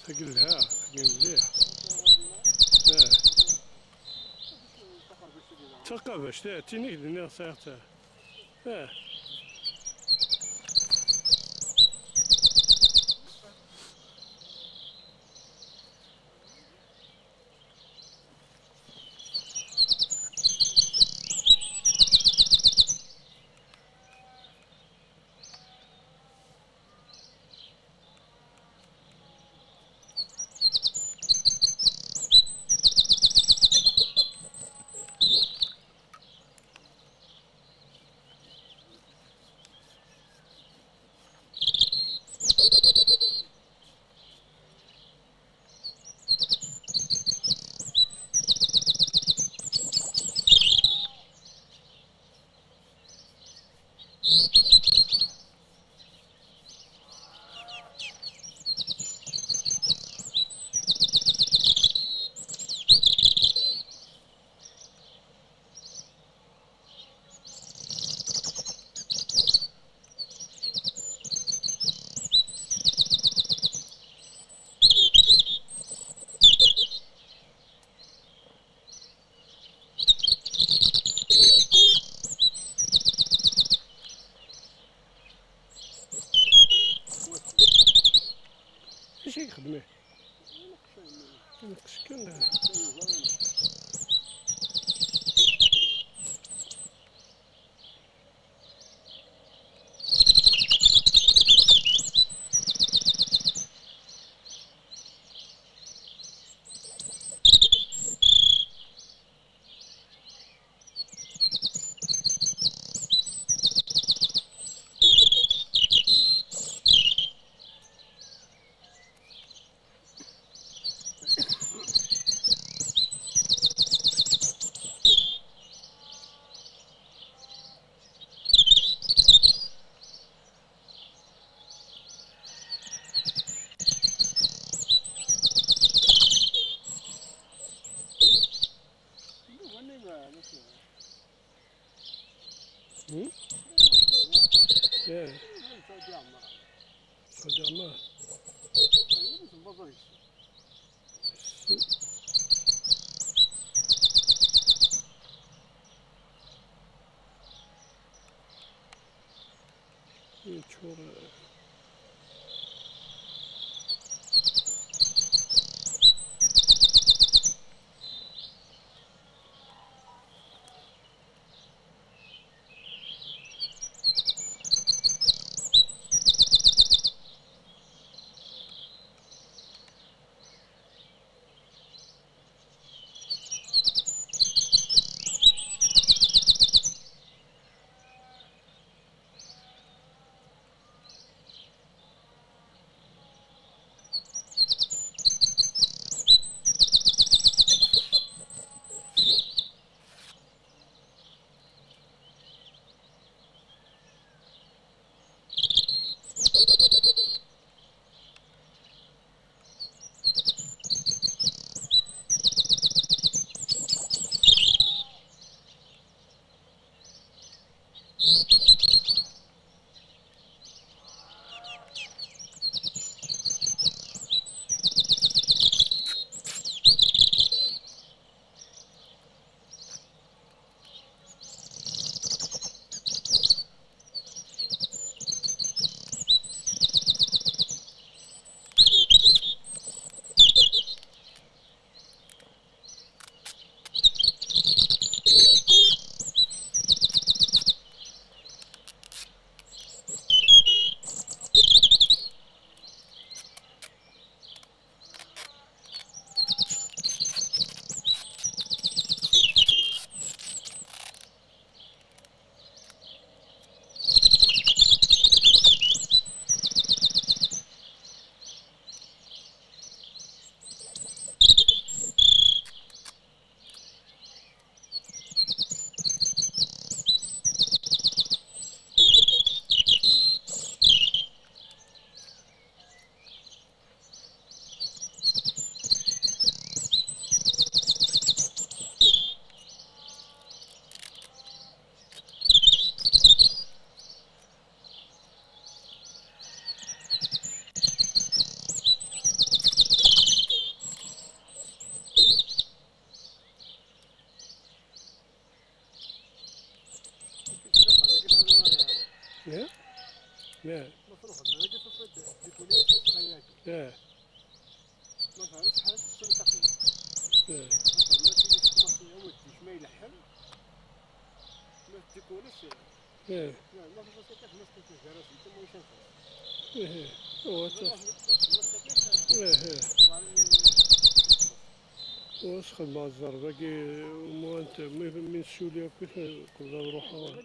ثقلها ثقل مليح. تلقى باش تينيك دنيا صيغته. ايش يخدمه؟ ينقش كان صدامة يشور لا لا مصروف أنا قلت صفيت بكولية خياك لا مثلا شحال سنتقي لا مثلا ما تيجي تخلص يا ودي شما يلحم ما تكونش لا لا ما تفصلك ما تكونش جراسي تما واش نخلص إيه هو بالله ما تكونش إيه وعلى واسخد مع الزرباقي وما أنت من سوليا كيف قبل روحها.